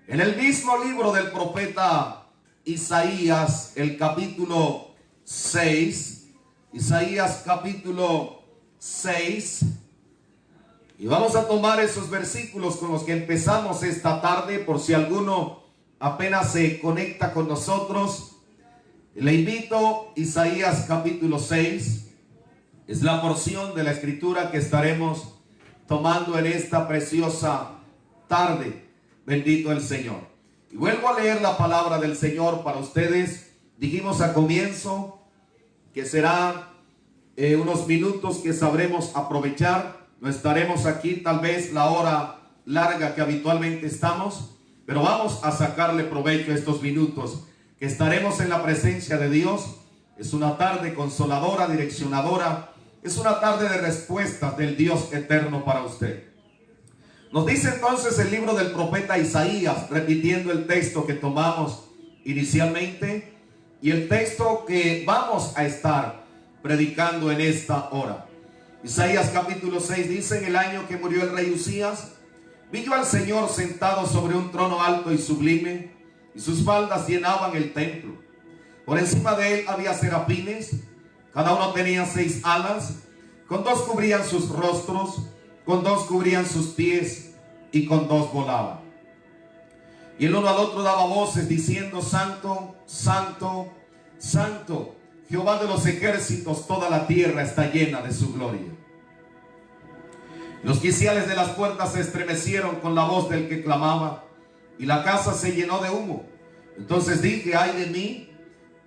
En el mismo libro del profeta Isaías, el capítulo 6, Isaías capítulo 6, y vamos a tomar esos versículos con los que empezamos esta tarde, por si alguno apenas se conecta con nosotros. Le invito, Isaías capítulo 6, es la porción de la escritura que estaremos tomando en esta preciosa tarde. Bendito el Señor. Y vuelvo a leer la palabra del Señor para ustedes. Dijimos a comienzo que será unos minutos que sabremos aprovechar. No estaremos aquí tal vez la hora larga que habitualmente estamos, pero vamos a sacarle provecho a estos minutos que estaremos en la presencia de Dios. Es una tarde consoladora, direccionadora. Es una tarde de respuestas del Dios eterno para usted. Nos dice entonces el libro del profeta Isaías, repitiendo el texto que tomamos inicialmente y el texto que vamos a estar predicando en esta hora. Isaías capítulo 6 dice: en el año que murió el rey Usías, vi yo al Señor sentado sobre un trono alto y sublime, y sus faldas llenaban el templo. Por encima de él había serafines, cada uno tenía 6 alas, con 2 cubrían sus rostros, con 2 cubrían sus pies, y con 2 volaban. Y el uno al otro daba voces diciendo: Santo, Santo, Santo, Jehová de los ejércitos, toda la tierra está llena de su gloria. Los quiciales de las puertas se estremecieron con la voz del que clamaba, y la casa se llenó de humo. Entonces dije: ay de mí,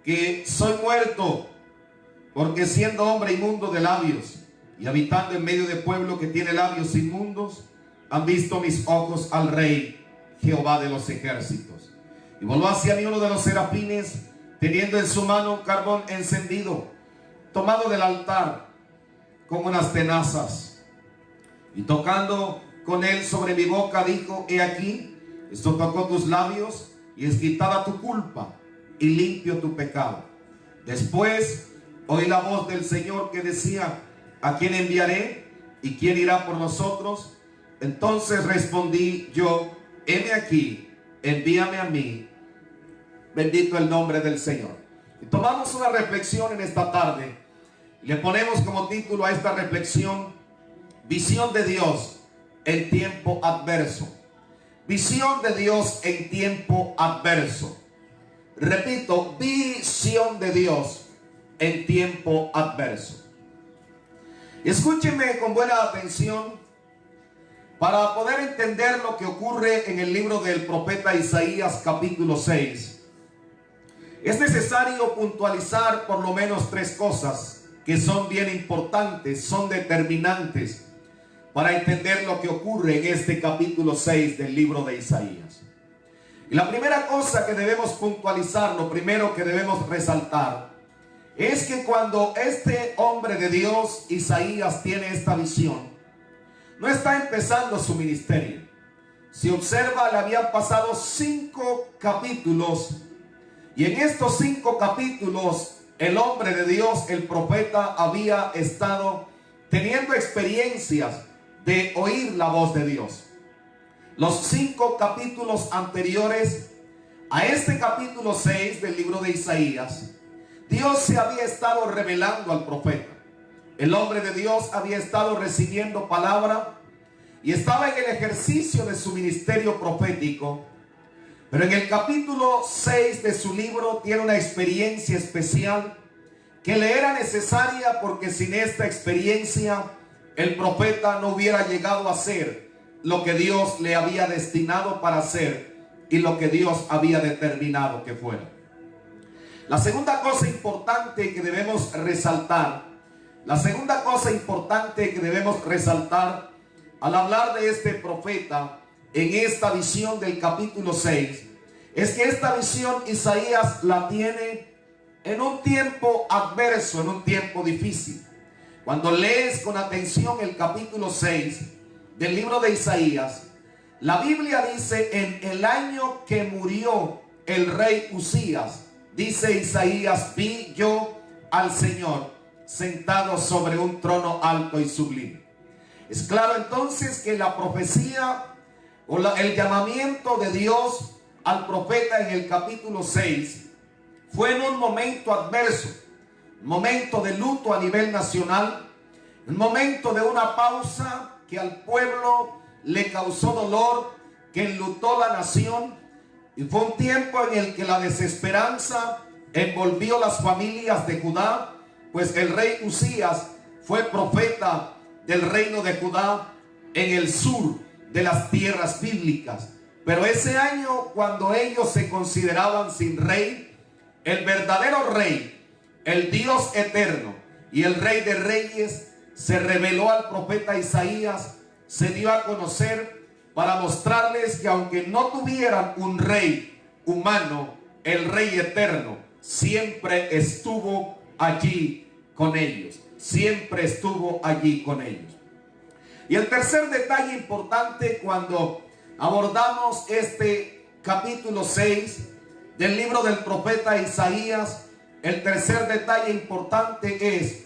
que soy muerto, porque siendo hombre inmundo de labios, y habitando en medio de pueblo que tiene labios inmundos, han visto mis ojos al Rey, Jehová de los ejércitos. Y volvió hacia mí uno de los serafines, teniendo en su mano un carbón encendido, tomado del altar, con unas tenazas. Y tocando con él sobre mi boca, dijo: he aquí, esto tocó tus labios, y es quitada tu culpa, y limpio tu pecado. Después oí la voz del Señor que decía: ¿a quién enviaré? ¿Y quién irá por nosotros? Entonces respondí yo: heme aquí, envíame a mí. Bendito el nombre del Señor. Y tomamos una reflexión en esta tarde. Le ponemos como título a esta reflexión: visión de Dios en tiempo adverso. Visión de Dios en tiempo adverso. Repito, visión de Dios en tiempo adverso. Escúcheme con buena atención para poder entender lo que ocurre en el libro del profeta Isaías capítulo 6. Es necesario puntualizar por lo menos 3 cosas que son bien importantes, son determinantes para entender lo que ocurre en este capítulo 6 del libro de Isaías. Y la primera cosa que debemos puntualizar, lo primero que debemos resaltar, es que cuando este hombre de Dios, Isaías, tiene esta visión, no está empezando su ministerio. Si observa, le habían pasado 5 capítulos, y en estos 5 capítulos el hombre de Dios, el profeta, había estado teniendo experiencias de oír la voz de Dios. Los 5 capítulos anteriores a este capítulo 6 del libro de Isaías, Dios se había estado revelando al profeta. El hombre de Dios había estado recibiendo palabra y estaba en el ejercicio de su ministerio profético. Pero en el capítulo 6 de su libro tiene una experiencia especial que le era necesaria, porque sin esta experiencia el profeta no hubiera llegado a ser lo que Dios le había destinado para hacer y lo que Dios había determinado que fuera. La segunda cosa importante que debemos resaltar, al hablar de este profeta en esta visión del capítulo 6, es que esta visión Isaías la tiene en un tiempo adverso, en un tiempo difícil. Cuando lees con atención el capítulo 6 del libro de Isaías, la Biblia dice: en el año que murió el rey Usías, dice Isaías, vi yo al Señor sentado sobre un trono alto y sublime. Es claro entonces que la profecía el llamamiento de Dios al profeta en el capítulo 6 fue en un momento adverso, un momento de luto a nivel nacional, un momento de una pausa que al pueblo le causó dolor, que enlutó la nación, y fue un tiempo en el que la desesperanza envolvió las familias de Judá, pues el rey Usías fue profeta del reino de Judá en el sur de las tierras bíblicas. Pero ese año, cuando ellos se consideraban sin rey, el verdadero rey, el Dios eterno y el Rey de Reyes, se reveló al profeta Isaías, se dio a conocer para mostrarles que aunque no tuvieran un rey humano, el Rey eterno siempre estuvo allí con ellos. Siempre estuvo allí con ellos. Y el tercer detalle importante cuando abordamos este capítulo 6 del libro del profeta Isaías, el tercer detalle importante es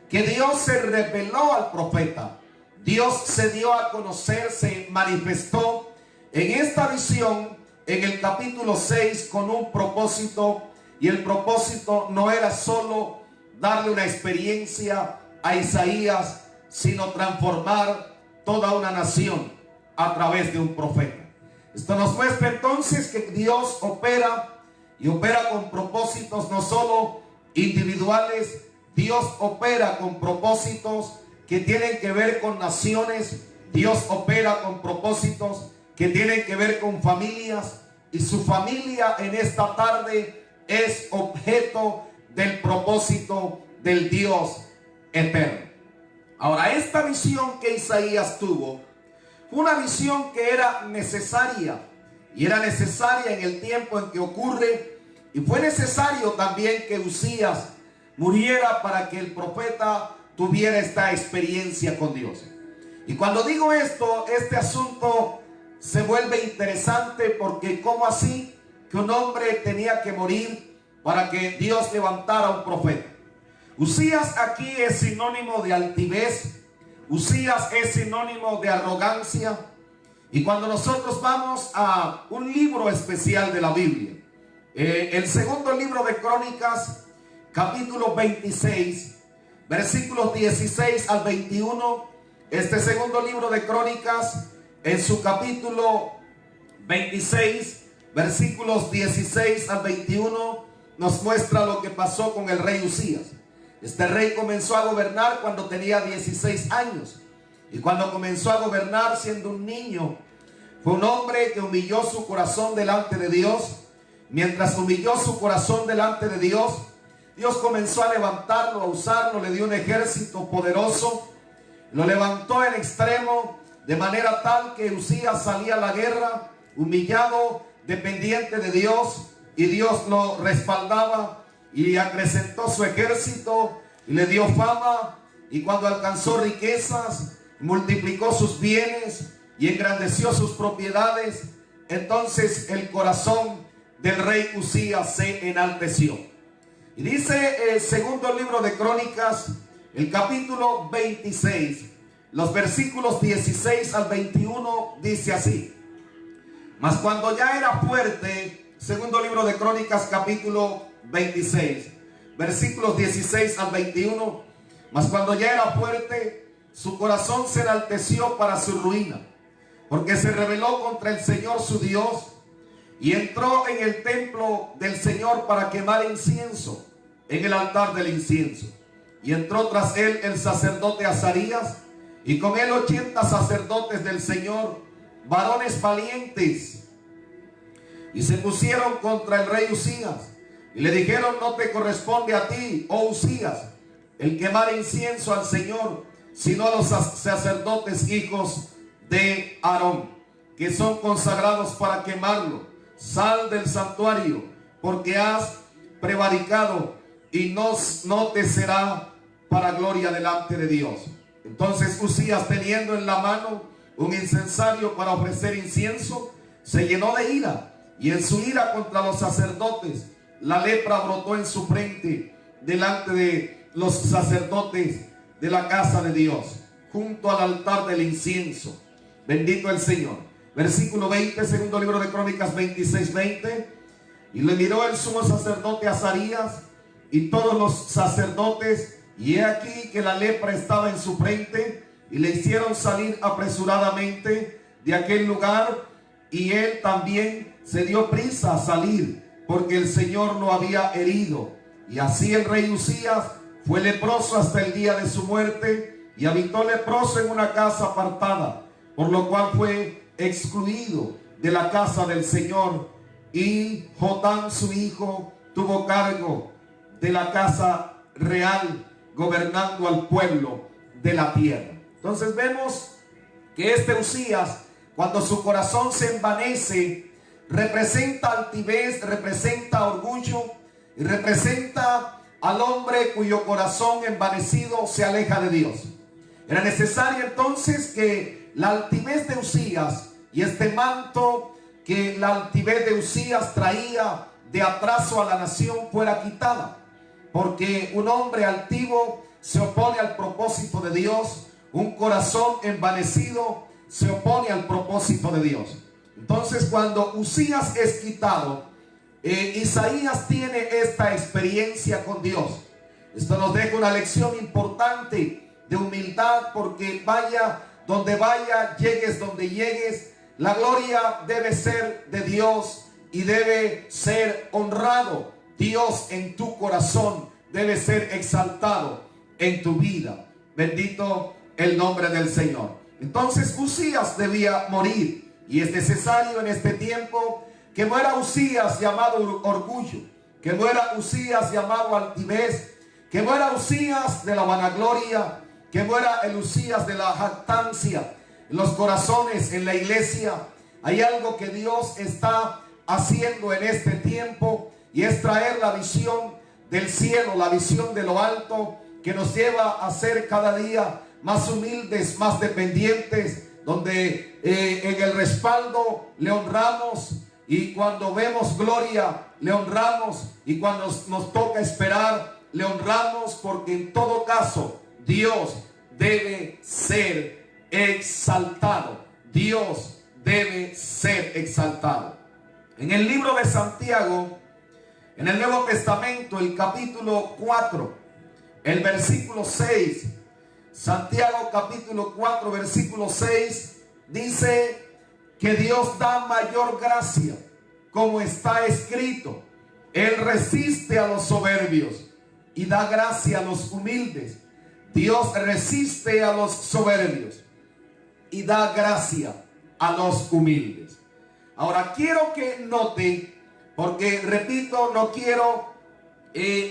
que Dios se reveló al profeta. Dios se dio a conocer, se manifestó en esta visión en el capítulo 6 con un propósito, y el propósito no era solo darle una experiencia a Isaías, sino transformar toda una nación a través de un profeta. Esto nos muestra entonces que Dios opera, y opera con propósitos no solo individuales. Dios opera con propósitos que tienen que ver con naciones. Dios opera con propósitos que tienen que ver con familias, y su familia en esta tarde es objeto del propósito del Dios eterno. Ahora, esta visión que Isaías tuvo fue una visión que era necesaria, y era necesaria en el tiempo en que ocurre, y fue necesario también que Usías muriera para que el profeta tuviera esta experiencia con Dios. Y cuando digo esto, este asunto se vuelve interesante, porque ¿cómo así que un hombre tenía que morir para que Dios levantara un profeta? Usías aquí es sinónimo de altivez. Usías es sinónimo de arrogancia. Y cuando nosotros vamos a un libro especial de la Biblia, el segundo libro de Crónicas, capítulo 26, versículos 16 al 21, este segundo libro de Crónicas, en su capítulo 26, versículos 16 al 21, nos muestra lo que pasó con el rey Usías. Este rey comenzó a gobernar cuando tenía 16 años. Y cuando comenzó a gobernar siendo un niño, fue un hombre que humilló su corazón delante de Dios. Mientras humilló su corazón delante de Dios, Dios comenzó a levantarlo, a usarlo, le dio un ejército poderoso, lo levantó en extremo, de manera tal que Usías salía a la guerra humillado, dependiente de Dios, y Dios lo respaldaba y acrecentó su ejército y le dio fama. Y cuando alcanzó riquezas, multiplicó sus bienes y engrandeció sus propiedades, entonces el corazón del rey Usías se enalteció. Y dice el segundo libro de Crónicas, el capítulo 26, los versículos 16 al 21, dice así: mas cuando ya era fuerte, segundo libro de Crónicas, capítulo 26, versículos 16 al 21, mas cuando ya era fuerte, su corazón se enalteció para su ruina, porque se rebeló contra el Señor su Dios, y entró en el templo del Señor para quemar incienso en el altar del incienso. Y entró tras él el sacerdote Azarías, y con él 80 sacerdotes del Señor, varones valientes, y se pusieron contra el rey Usías, y le dijeron: no te corresponde a ti, oh Usías, el quemar incienso al Señor, sino a los sacerdotes hijos de Aarón, que son consagrados para quemarlo. Sal del santuario, porque has prevaricado, y no te será para gloria delante de Dios. Entonces Usías, teniendo en la mano un incensario para ofrecer incienso, se llenó de ira, y en su ira contra los sacerdotes, la lepra brotó en su frente delante de los sacerdotes de la casa de Dios, junto al altar del incienso. Bendito el Señor. versículo 20, segundo libro de Crónicas 26:20. Y le miró el sumo sacerdote Azarías y todos los sacerdotes, y he aquí que la lepra estaba en su frente, y le hicieron salir apresuradamente de aquel lugar, y él también se dio prisa a salir, porque el Señor lo había herido. Y así el rey Usías fue leproso hasta el día de su muerte, y habitó leproso en una casa apartada, por lo cual fue excluido de la casa del Señor. Y Jotam su hijo tuvo cargo de la casa real, gobernando al pueblo de la tierra. Entonces vemos que este Usías, cuando su corazón se envanece, representa altivez, representa orgullo y representa al hombre cuyo corazón envanecido se aleja de Dios. Era necesario entonces que la altivez de Usías y este manto que la altivez de Usías traía de atraso a la nación fuera quitada, porque un hombre altivo se opone al propósito de Dios, un corazón envanecido se opone al propósito de Dios. Entonces, cuando Usías es quitado, Isaías tiene esta experiencia con Dios. Esto nos deja una lección importante de humildad, porque vaya donde vaya, llegues donde llegues, la gloria debe ser de Dios y debe ser honrado. Dios en tu corazón debe ser exaltado en tu vida. Bendito el nombre del Señor. Entonces Usías debía morir, y es necesario en este tiempo que muera Usías llamado orgullo, que muera Usías llamado altivez, que muera Usías de la vanagloria, que muera el Usías de la jactancia. En los corazones, en la iglesia, hay algo que Dios está haciendo en este tiempo, y es traer la visión del cielo, la visión de lo alto, que nos lleva a ser cada día más humildes, más dependientes, donde en el respaldo le honramos, y cuando vemos gloria le honramos, y cuando nos toca esperar le honramos, porque en todo caso Dios debe ser exaltado. Dios debe ser exaltado. En el libro de Santiago, en el Nuevo Testamento, el capítulo 4, el versículo 6, Santiago capítulo 4, versículo 6, dice que Dios da mayor gracia, como está escrito: Él resiste a los soberbios y da gracia a los humildes. Dios resiste a los soberbios y da gracia a los humildes. Ahora quiero que note, porque repito, no quiero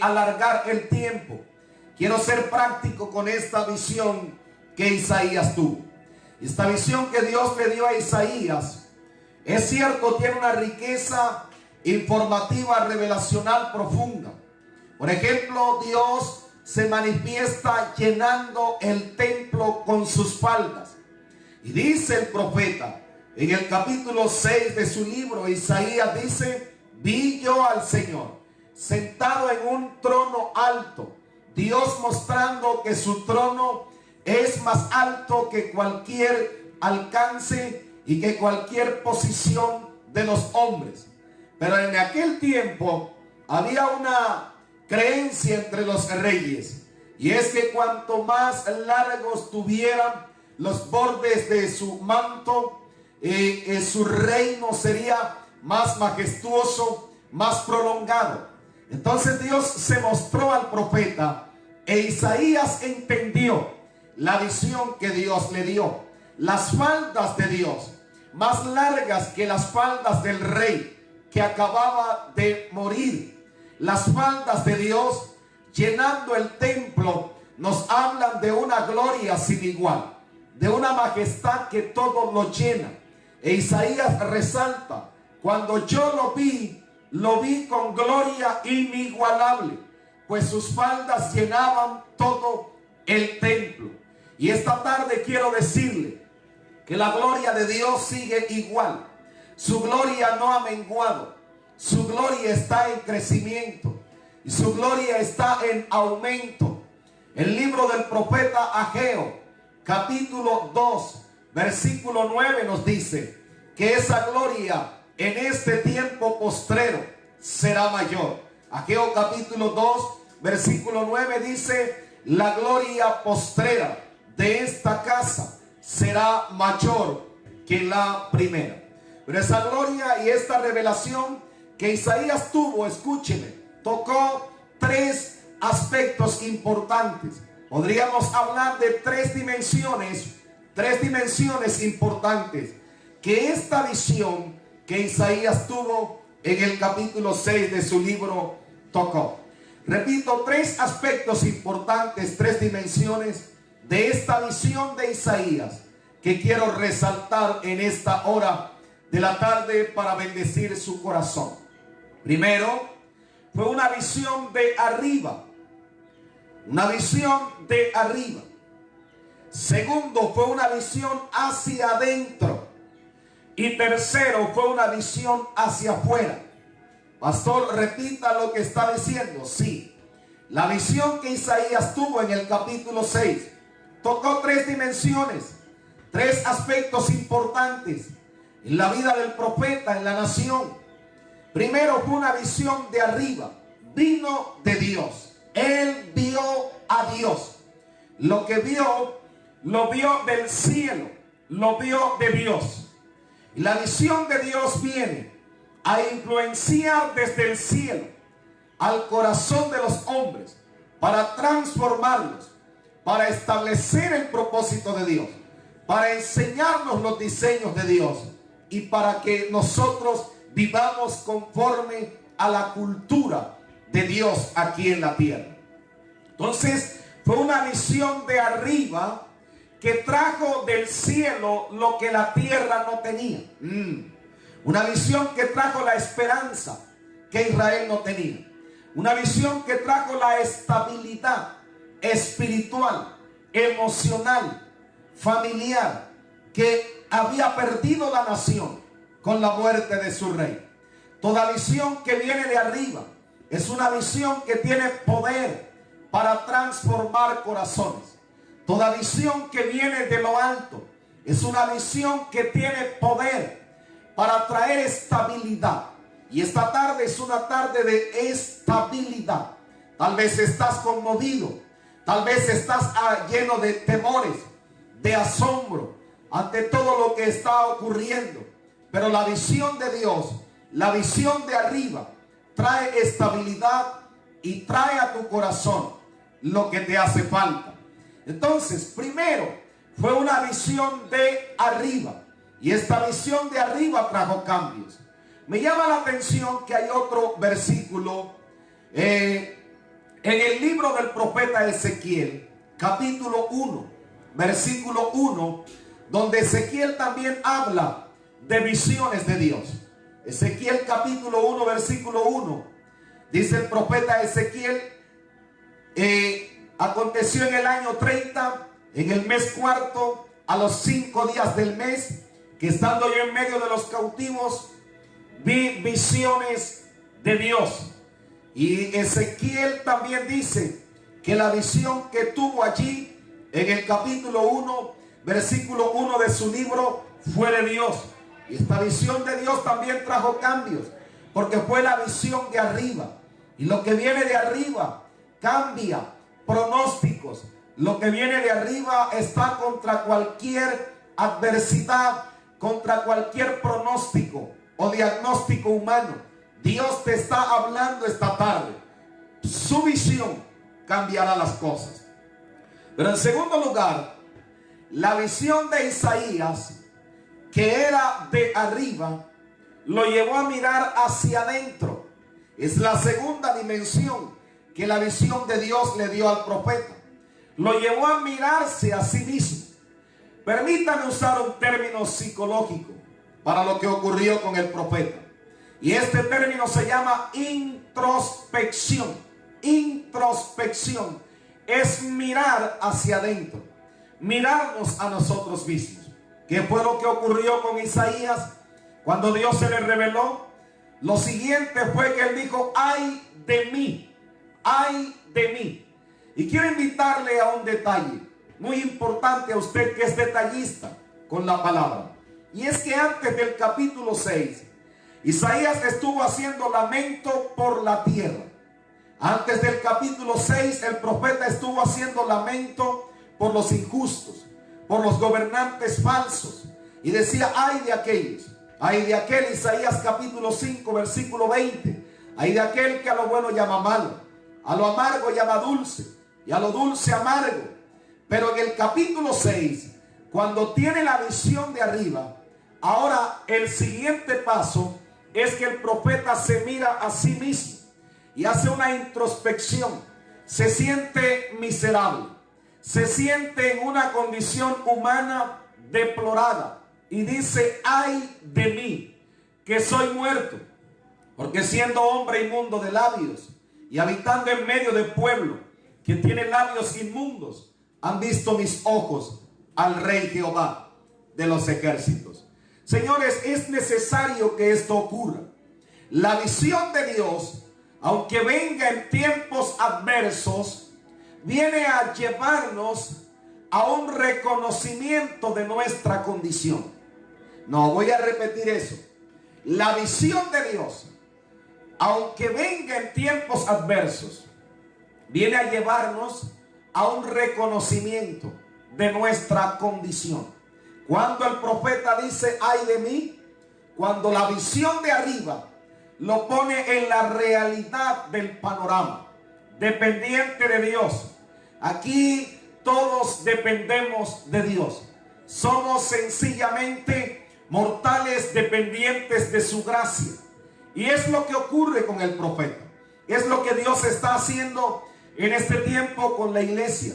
alargar el tiempo. Quiero ser práctico con esta visión que Isaías tuvo. Esta visión que Dios le dio a Isaías, es cierto, tiene una riqueza informativa, revelacional profunda. Por ejemplo, Dios se manifiesta llenando el templo con sus faldas. Y dice el profeta en el capítulo 6 de su libro, Isaías dice: vi yo al Señor sentado en un trono alto. Dios mostrando que su trono es más alto que cualquier alcance y que cualquier posición de los hombres. Pero en aquel tiempo había una creencia entre los reyes, y es que cuanto más largos tuvieran los bordes de su manto, su reino sería más majestuoso, más prolongado. Entonces Dios se mostró al profeta, e Isaías entendió la visión que Dios le dio. Las faldas de Dios, más largas que las faldas del rey que acababa de morir. Las faldas de Dios llenando el templo nos hablan de una gloria sin igual, de una majestad que todo lo llena. E Isaías resalta: cuando yo lo vi con gloria inigualable, pues sus faldas llenaban todo el templo. Y esta tarde quiero decirle que la gloria de Dios sigue igual. Su gloria no ha menguado, su gloria está en crecimiento y su gloria está en aumento. El libro del profeta Ageo, capítulo 2, versículo 9 nos dice que esa gloria en este tiempo postrero será mayor. Ageo capítulo 2, versículo 9 dice: la gloria postrera de esta casa será mayor que la primera. Pero esa gloria y esta revelación que Isaías tuvo, escúcheme, tocó tres aspectos importantes. Podríamos hablar de tres dimensiones importantes que esta visión que Isaías tuvo en el capítulo 6 de su libro tocó. Repito, tres aspectos importantes, tres dimensiones de esta visión de Isaías que quiero resaltar en esta hora de la tarde para bendecir su corazón. Primero, fue una visión de arriba. Una visión de arriba. Segundo, fue una visión hacia adentro. Y tercero, fue una visión hacia afuera. Pastor, repita lo que está diciendo. Sí, la visión que Isaías tuvo en el capítulo 6 tocó tres dimensiones, tres aspectos importantes en la vida del profeta, en la nación. Primero fue una visión de arriba, vino de Dios. Él vio a Dios. Lo que vio, lo vio del cielo, lo vio de Dios. Y la visión de Dios viene a influenciar desde el cielo al corazón de los hombres para transformarlos, para establecer el propósito de Dios, para enseñarnos los diseños de Dios y para que nosotros vivamos conforme a la cultura de Dios aquí en la tierra. Entonces fue una visión de arriba que trajo del cielo lo que la tierra no tenía. Una visión que trajo la esperanza que Israel no tenía. Una visión que trajo la estabilidad espiritual, emocional, familiar que había perdido la nación con la muerte de su rey. Toda visión que viene de arriba es una visión que tiene poder para transformar corazones. Toda visión que viene de lo alto es una visión que tiene poder para traer estabilidad. Y esta tarde es una tarde de estabilidad. Tal vez estás conmovido, tal vez estás lleno de temores, de asombro ante todo lo que está ocurriendo. Pero la visión de Dios, la visión de arriba, trae estabilidad y trae a tu corazón lo que te hace falta. Entonces, primero fue una visión de arriba. Y esta visión de arriba trajo cambios. Me llama la atención que hay otro versículo en el libro del profeta Ezequiel, capítulo 1, versículo 1, donde Ezequiel también habla de visiones de Dios. Ezequiel capítulo 1, versículo 1, dice el profeta Ezequiel: aconteció en el año 30, en el mes cuarto, a los 5 días del mes, que estando yo en medio de los cautivos, vi visiones de Dios. Y Ezequiel también dice que la visión que tuvo allí en el capítulo 1, versículo 1 de su libro, fue de Dios. Y esta visión de Dios también trajo cambios, porque fue la visión de arriba. Y lo que viene de arriba cambia pronósticos. Lo que viene de arriba está contra cualquier adversidad, contra cualquier pronóstico o diagnóstico humano. Dios te está hablando esta tarde. Su visión cambiará las cosas. Pero en segundo lugar, la visión de Isaías, que era de arriba, lo llevó a mirar hacia adentro. Es la segunda dimensión que la visión de Dios le dio al profeta. Lo llevó a mirarse a sí mismo. Permítame usar un término psicológico para lo que ocurrió con el profeta. Y este término se llama introspección. Introspección es mirar hacia adentro, mirarnos a nosotros mismos. ¿Qué fue lo que ocurrió con Isaías cuando Dios se le reveló? Lo siguiente fue que él dijo: ay de mí, ay de mí. Y quiero invitarle a un detalle muy importante a usted que es detallista con la palabra. Y es que antes del capítulo 6, Isaías estuvo haciendo lamento por la tierra. Antes del capítulo 6, el profeta estuvo haciendo lamento por los injustos, por los gobernantes falsos. Y decía, ay de aquellos, ay de aquel, Isaías capítulo 5, versículo 20. Ay de aquel que a lo bueno llama malo, a lo amargo llama dulce, y a lo dulce amargo. Pero en el capítulo 6, cuando tiene la visión de arriba, ahora el siguiente paso es que el profeta se mira a sí mismo y hace una introspección. Se siente miserable, se siente en una condición humana deplorada y dice, ay de mí, que soy muerto, porque siendo hombre inmundo de labios y habitando en medio de pueblo que tiene labios inmundos, han visto mis ojos al Rey Jehová de los ejércitos. Señores, es necesario que esto ocurra. La visión de Dios, aunque venga en tiempos adversos, viene a llevarnos a un reconocimiento de nuestra condición. No, voy a repetir eso. La visión de Dios, aunque venga en tiempos adversos, viene a llevarnos a un reconocimiento de nuestra condición. Cuando el profeta dice, ay de mí, cuando la visión de arriba lo pone en la realidad del panorama, dependiente de Dios. Aquí todos dependemos de Dios. Somos sencillamente mortales dependientes de su gracia. Y es lo que ocurre con el profeta. Es lo que Dios está haciendo en este tiempo con la iglesia.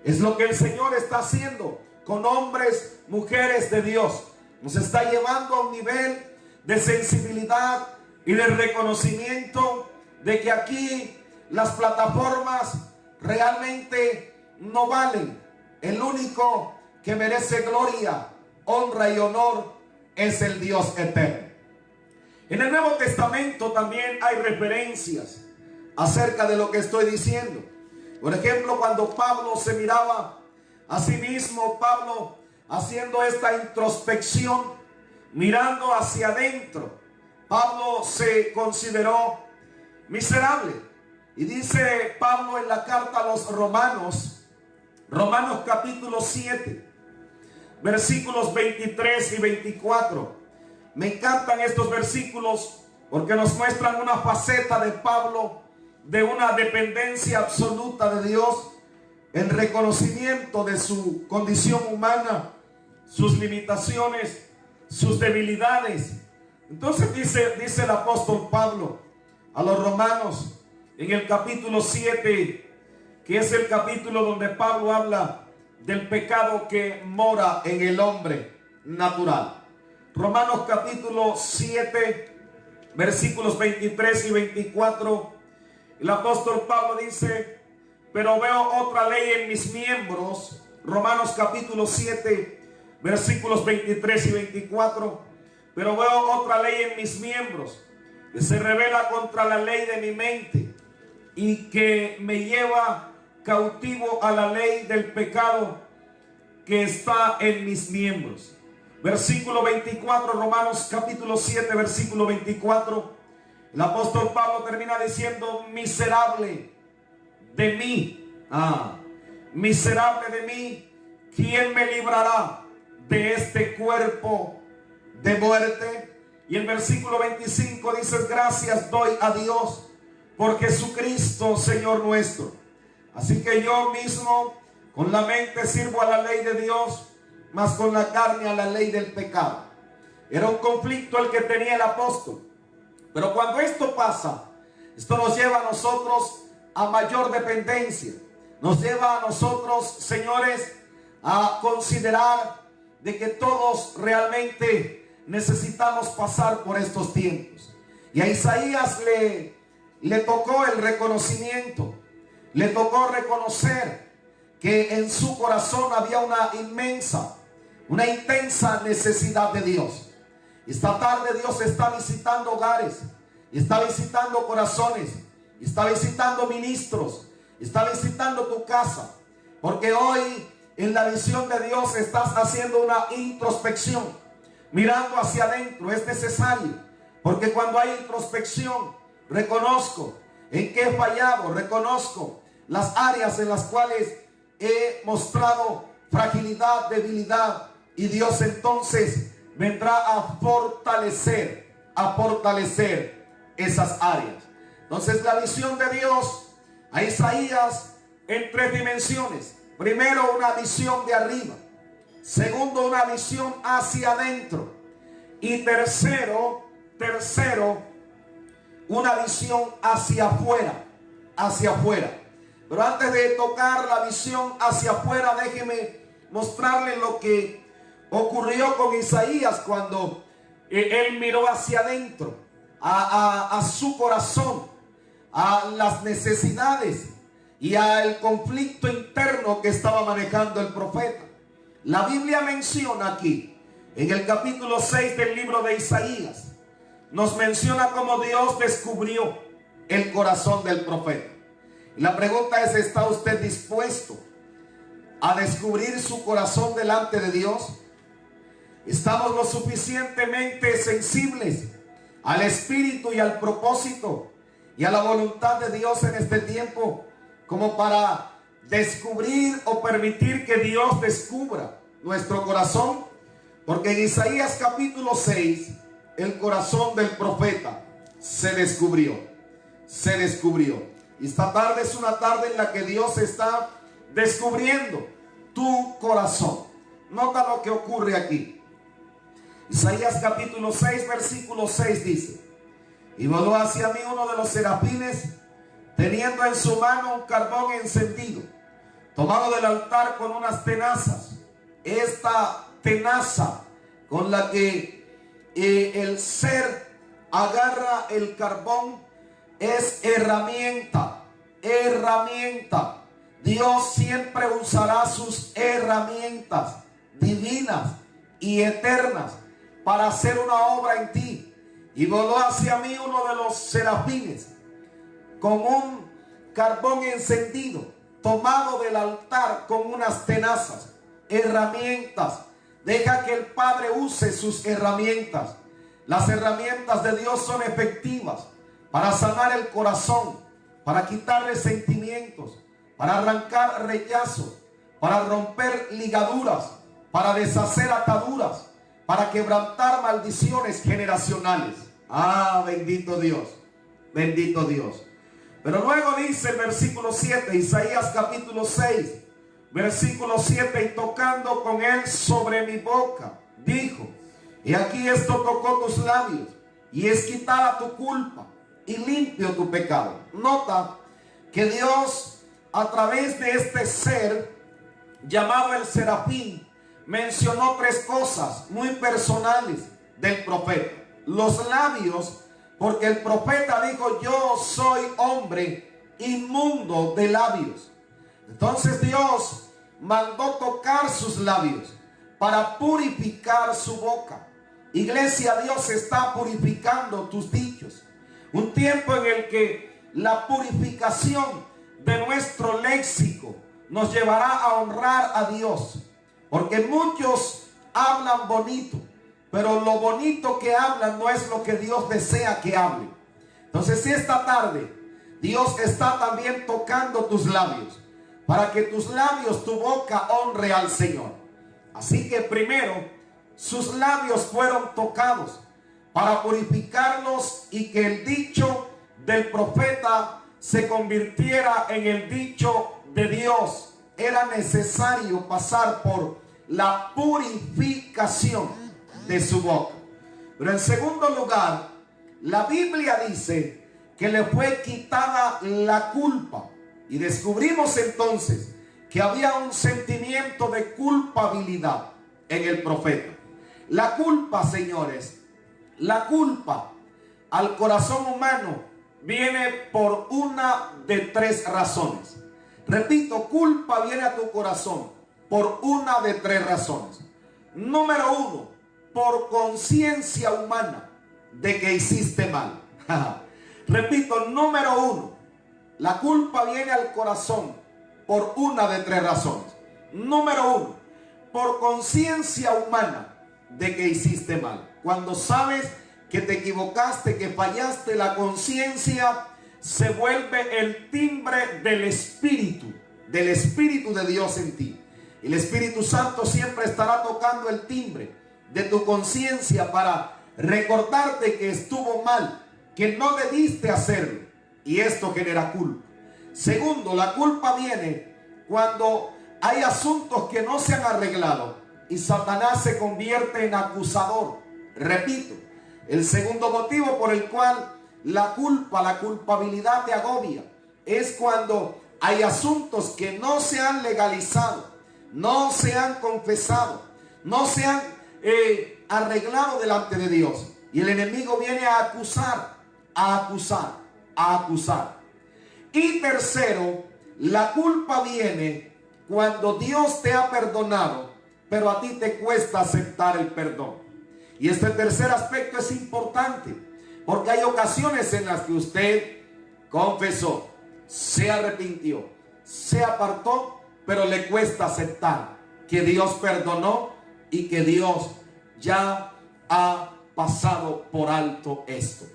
Es lo que el Señor está haciendo con hombres, mujeres de Dios. Nos está llevando a un nivel de sensibilidad y de reconocimiento de que aquí las plataformas realmente no valen. El único que merece gloria, honra y honor es el Dios eterno. En el Nuevo Testamento también hay referencias acerca de lo que estoy diciendo. Por ejemplo, cuando Pablo se miraba a sí mismo, Pablo haciendo esta introspección, mirando hacia adentro, Pablo se consideró miserable. Y dice Pablo en la carta a los Romanos, Romanos capítulo 7, versículos 23 y 24. Me encantan estos versículos porque nos muestran una faceta de Pablo de una dependencia absoluta de Dios, en reconocimiento de su condición humana, sus limitaciones, sus debilidades. Entonces dice el apóstol Pablo a los romanos en el capítulo 7, que es el capítulo donde Pablo habla del pecado que mora en el hombre natural. Romanos capítulo 7, versículos 23 y 24. El apóstol Pablo dice, pero veo otra ley en mis miembros. Romanos capítulo 7, versículos 23 y 24. Pero veo otra ley en mis miembros, que se revela contra la ley de mi mente y que me lleva cautivo a la ley del pecado que está en mis miembros. Versículo 24, Romanos capítulo 7, versículo 24. El apóstol Pablo termina diciendo, miserable de mí, miserable de mí, ¿quién me librará de este cuerpo de muerte? Y el versículo 25 dice, gracias doy a Dios por Jesucristo, Señor nuestro. Así que yo mismo con la mente sirvo a la ley de Dios, mas con la carne a la ley del pecado. Era un conflicto el que tenía el apóstol. Pero cuando esto pasa, esto nos lleva a nosotros a mayor dependencia. Nos lleva a nosotros, señores, a considerar de que todos realmente necesitamos pasar por estos tiempos. Y a Isaías le tocó el reconocimiento, le tocó reconocer que en su corazón había una intensa necesidad de Dios. Esta tarde Dios está visitando hogares, está visitando corazones, está visitando ministros, está visitando tu casa, porque hoy en la visión de Dios estás haciendo una introspección. mirando hacia adentro. Es necesario, porque cuando hay introspección, reconozco en qué he fallado, reconozco las áreas en las cuales he mostrado fragilidad, debilidad, y Dios entonces vendrá a fortalecer esas áreas. Entonces la visión de Dios a Isaías en 3 dimensiones. Primero, una visión de arriba. Segundo, una visión hacia adentro. Y tercero, una visión hacia afuera. Pero antes de tocar la visión hacia afuera, déjeme mostrarle lo que ocurrió con Isaías cuando él miró hacia adentro, a su corazón, a las necesidades y al conflicto interno que estaba manejando el profeta. La Biblia menciona aquí, en el capítulo 6 del libro de Isaías, nos menciona cómo Dios descubrió el corazón del profeta. Y la pregunta es, ¿está usted dispuesto a descubrir su corazón delante de Dios? ¿Estamos lo suficientemente sensibles al espíritu y al propósito y a la voluntad de Dios en este tiempo como para descubrir o permitir que Dios descubra nuestro corazón? Porque en Isaías capítulo 6 el corazón del profeta se descubrió. Y esta tarde es una tarde en la que Dios está descubriendo tu corazón. Nota lo que ocurre aquí. Isaías capítulo 6 versículo 6 dice: y voló hacia mí uno de los serafines, teniendo en su mano un carbón encendido, tomado del altar con unas tenazas. Esta tenaza con la que el ser agarra el carbón es herramienta. Dios siempre usará sus herramientas divinas y eternas para hacer una obra en ti. Y voló hacia mí uno de los serafines con un carbón encendido, tomado del altar con unas tenazas, herramientas. Deja que el Padre use sus herramientas. Las herramientas de Dios son efectivas para sanar el corazón, para quitar resentimientos, para arrancar rechazos, para romper ligaduras, para deshacer ataduras, para quebrantar maldiciones generacionales. Ah, bendito Dios, bendito Dios. Pero luego dice el versículo 7, Isaías capítulo 6, versículo 7: y tocando con él sobre mi boca, dijo: y aquí esto tocó tus labios, y es quitada tu culpa y limpio tu pecado. Nota que Dios, a través de este ser llamado el serafín, mencionó 3 cosas muy personales del profeta. Los labios, porque el profeta dijo: yo soy hombre inmundo de labios. Entonces Dios mandó tocar sus labios para purificar su boca. Iglesia, Dios está purificando tus dichos. Un tiempo en el que la purificación de nuestro léxico nos llevará a honrar a Dios. Porque muchos hablan bonito, pero lo bonito que hablan no es lo que Dios desea que hable. Entonces, si esta tarde Dios está también tocando tus labios, para que tus labios, tu boca honre al Señor. Así que primero, sus labios fueron tocados para purificarlos y que el dicho del profeta se convirtiera en el dicho de Dios. Era necesario pasar por la purificación de su boca. Pero en segundo lugar, la Biblia dice que le fue quitada la culpa. Y descubrimos entonces que había un sentimiento de culpabilidad en el profeta. La culpa, señores, la culpa al corazón humano viene por una de 3 razones. Repito, culpa viene a tu corazón por una de 3 razones. Número 1, por conciencia humana de que hiciste mal. Repito, número 1, la culpa viene al corazón por una de 3 razones. Número 1, por conciencia humana de que hiciste mal. Cuando sabes que te equivocaste, que fallaste, la conciencia se vuelve el timbre del Espíritu de Dios en ti. El Espíritu Santo siempre estará tocando el timbre de tu conciencia para recordarte que estuvo mal, que no debiste hacerlo, y esto genera culpa. Segundo, la culpa viene cuando hay asuntos que no se han arreglado y Satanás se convierte en acusador. Repito, el segundo motivo por el cual la culpabilidad te agobia es cuando hay asuntos que no se han legalizado, no se han confesado, no se han arreglado delante de Dios, y el enemigo viene a acusar, a acusar, a acusar. Y tercero, la culpa viene cuando Dios te ha perdonado, pero a ti te cuesta aceptar el perdón. Y este tercer aspecto es importante, porque hay ocasiones en las que usted confesó, se arrepintió, se apartó, pero le cuesta aceptar que Dios perdonó y que Dios ya ha pasado por alto esto.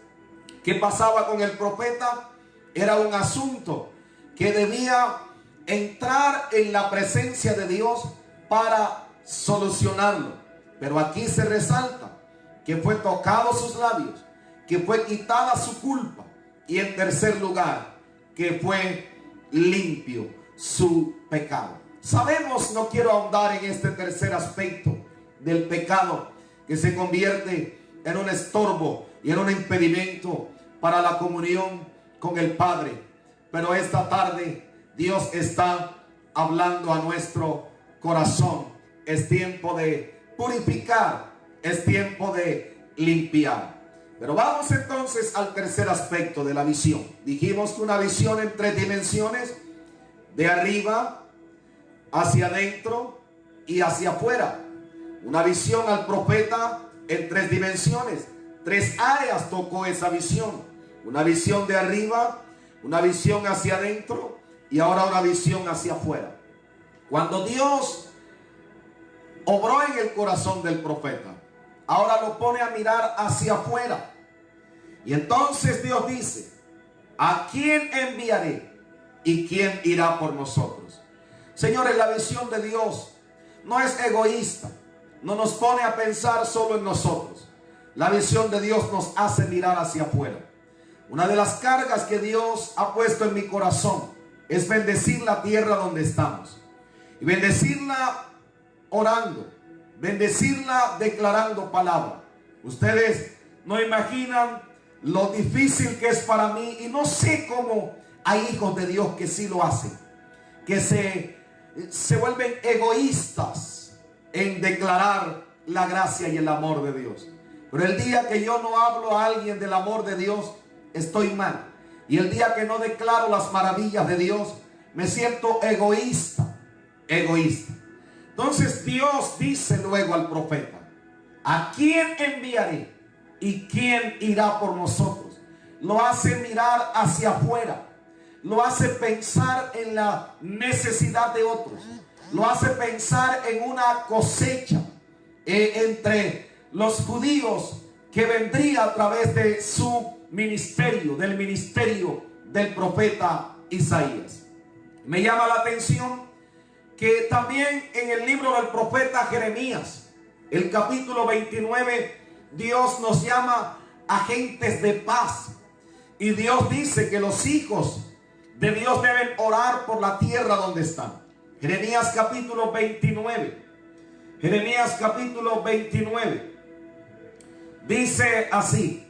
¿Qué pasaba con el profeta? Era un asunto que debía entrar en la presencia de Dios para solucionarlo. Pero aquí se resalta que fue tocado sus labios, que fue quitada su culpa, y en tercer lugar, que fue limpio su pecado. Sabemos, no quiero ahondar en este tercer aspecto del pecado, que se convierte en un estorbo y en un impedimento para la comunión con el Padre. Pero esta tarde Dios está hablando a nuestro corazón. Es tiempo de purificar, es tiempo de limpiar. Pero vamos entonces al tercer aspecto de la visión. Dijimos que una visión en tres dimensiones: de arriba, hacia adentro y hacia afuera. Una visión al profeta en tres dimensiones. Tres áreas tocó esa visión: una visión de arriba, una visión hacia adentro y ahora una visión hacia afuera. Cuando Dios obró en el corazón del profeta, ahora lo pone a mirar hacia afuera. Y entonces Dios dice: ¿a quién enviaré y quién irá por nosotros? Señores, la visión de Dios no es egoísta, no nos pone a pensar solo en nosotros. La visión de Dios nos hace mirar hacia afuera. Una de las cargas que Dios ha puesto en mi corazón es bendecir la tierra donde estamos, y bendecirla orando, bendecirla declarando palabra. Ustedes no imaginan lo difícil que es para mí, y no sé cómo hay hijos de Dios que sí lo hacen, que se vuelven egoístas en declarar la gracia y el amor de Dios. Pero el día que yo no hablo a alguien del amor de Dios, estoy mal. Y el día que no declaro las maravillas de Dios, me siento egoísta. Entonces Dios dice luego al profeta: ¿a quién enviaré y quién irá por nosotros? Lo hace mirar hacia afuera, lo hace pensar en la necesidad de otros, lo hace pensar en una cosecha entre los judíos que vendría a través de su ministerio, del ministerio del profeta Isaías. Me llama la atención que también en el libro del profeta Jeremías, el capítulo 29, Dios nos llama agentes de paz. Y Dios dice que los hijos de Dios deben orar por la tierra donde están. Jeremías capítulo 29. Jeremías capítulo 29. Dice así.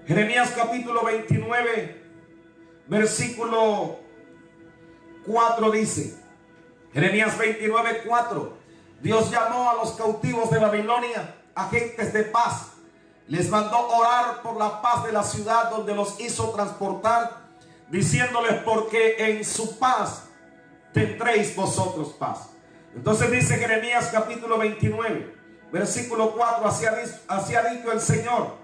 Jeremías capítulo 29, versículo 4 dice. Jeremías 29, 4. Dios llamó a los cautivos de Babilonia agentes de paz. Les mandó orar por la paz de la ciudad donde los hizo transportar, diciéndoles: porque en su paz tendréis vosotros paz. Entonces dice Jeremías capítulo 29, versículo 4: así ha dicho el Señor,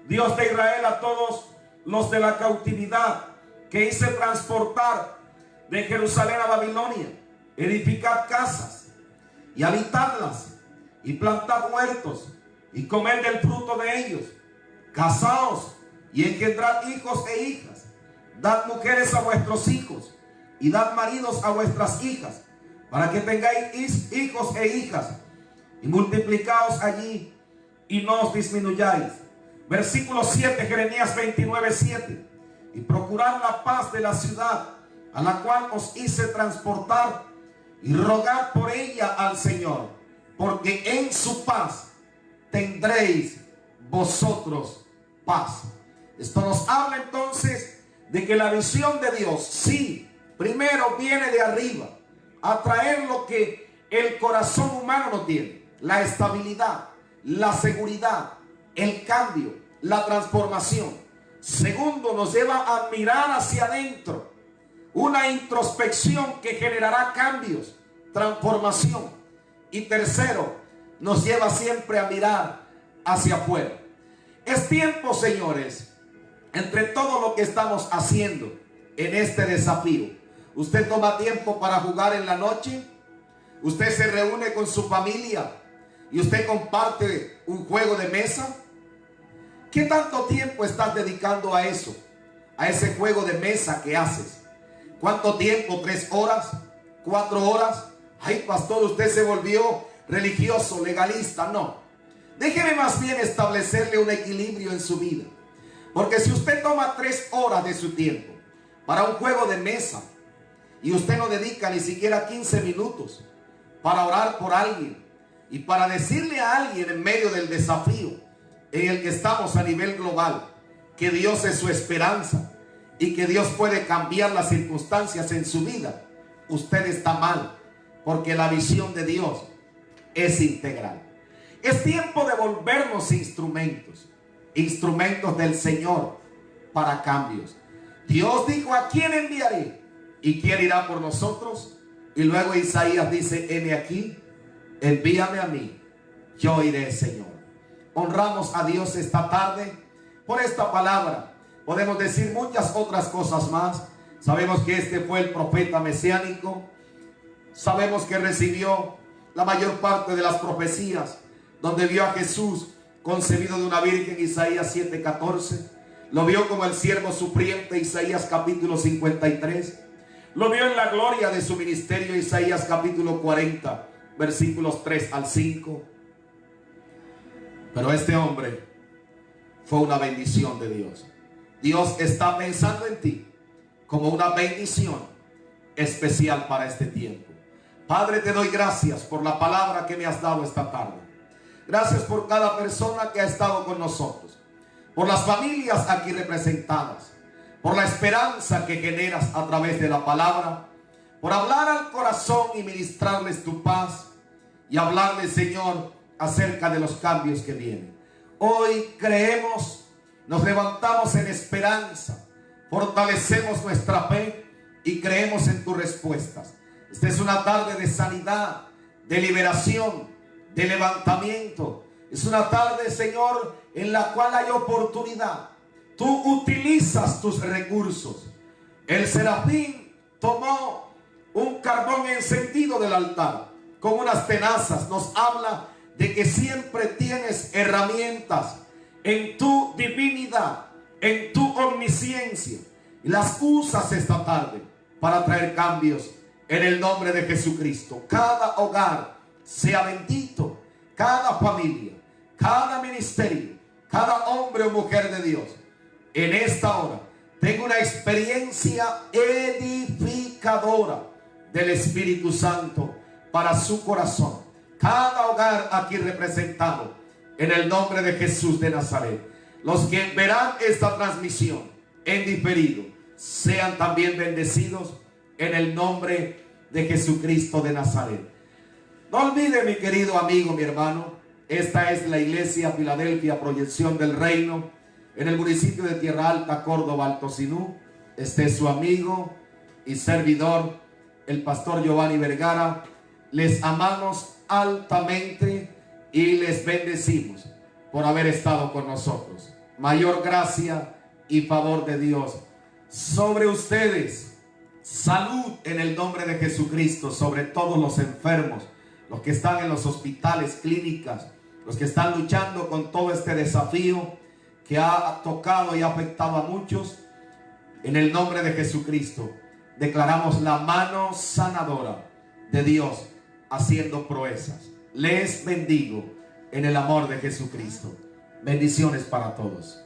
Dios de Israel, a todos los de la cautividad que hice transportar de Jerusalén a Babilonia: edificad casas, y habitarlas, y plantad huertos, y comed del fruto de ellos. Casaos y engendrad hijos e hijas. Dad mujeres a vuestros hijos, y dad maridos a vuestras hijas, para que tengáis hijos e hijas, y multiplicaos allí, y no os disminuyáis. Versículo 7, Jeremías 29:7. Y procurad la paz de la ciudad, a la cual os hice transportar, y rogad por ella al Señor, porque en su paz tendréis vosotros paz. Esto nos habla entonces de que la visión de Dios, sí, primero viene de arriba, a traer lo que el corazón humano no tiene: la estabilidad, la seguridad, el cambio, la transformación. Segundo, nos lleva a mirar hacia adentro, una introspección que generará cambios, transformación. Y tercero, nos lleva siempre a mirar hacia afuera. Es tiempo, señores, entre todo lo que estamos haciendo en este desafío. Usted toma tiempo para jugar en la noche, usted se reúne con su familia y usted comparte un juego de mesa. ¿Qué tanto tiempo estás dedicando a eso? A ese juego de mesa que haces. ¿Cuánto tiempo? ¿3 horas? ¿4 horas? Ay, pastor, usted se volvió religioso, legalista. No. Déjeme más bien establecerle un equilibrio en su vida. Porque si usted toma 3 horas de su tiempo para un juego de mesa, y usted no dedica ni siquiera 15 minutos para orar por alguien y para decirle a alguien en medio del desafío en el que estamos a nivel global, que Dios es su esperanza y que Dios puede cambiar las circunstancias en su vida, usted está mal, porque la visión de Dios es integral. Es tiempo de volvernos instrumentos del Señor para cambios. Dios dijo: ¿a quién enviaré? ¿Y quién irá por nosotros? Y luego Isaías dice: heme aquí, envíame a mí, yo iré, Señor. Honramos a Dios esta tarde por esta palabra. Podemos decir muchas otras cosas más. Sabemos que este fue el profeta mesiánico. Sabemos que recibió la mayor parte de las profecías, donde vio a Jesús concebido de una virgen, Isaías 7:14. Lo vio como el siervo sufriente, Isaías capítulo 53. Lo vio en la gloria de su ministerio, Isaías capítulo 40, versículos 3 al 5. Pero este hombre fue una bendición de Dios. Dios está pensando en ti como una bendición especial para este tiempo. Padre, te doy gracias por la palabra que me has dado esta tarde. Gracias por cada persona que ha estado con nosotros, por las familias aquí representadas, por la esperanza que generas a través de la palabra, por hablar al corazón y ministrarles tu paz y hablarles, Señor, acerca de los cambios que vienen. Hoy creemos, nos levantamos en esperanza, fortalecemos nuestra fe y creemos en tus respuestas. Esta es una tarde de sanidad, de liberación, de levantamiento. Es una tarde, Señor, en la cual hay oportunidad. Tú utilizas tus recursos. El serafín tomó un carbón encendido del altar con unas tenazas. Nos habla de que siempre tienes herramientas en tu divinidad, en tu omnisciencia, y las usas esta tarde para traer cambios en el nombre de Jesucristo. Cada hogar sea bendito, cada familia, cada ministerio, cada hombre o mujer de Dios en esta hora tenga una experiencia edificadora del Espíritu Santo para su corazón. Cada hogar aquí representado en el nombre de Jesús de Nazaret. Los que verán esta transmisión en diferido sean también bendecidos en el nombre de Jesucristo de Nazaret. No olvide, mi querido amigo, mi hermano, esta es la iglesia Filadelfia, Proyección del Reino, en el municipio de Tierra Alta, Córdoba, Alto Sinú. Este es su amigo y servidor, el pastor Giovanni Vergara. Les amamos altamente y les bendecimos por haber estado con nosotros. Mayor gracia y favor de Dios sobre ustedes. Salud en el nombre de Jesucristo sobre todos los enfermos, los que están en los hospitales, clínicas, los que están luchando con todo este desafío que ha tocado y ha afectado a muchos. En el nombre de Jesucristo declaramos la mano sanadora de Dios haciendo proezas. Les bendigo en el amor de Jesucristo. Bendiciones para todos.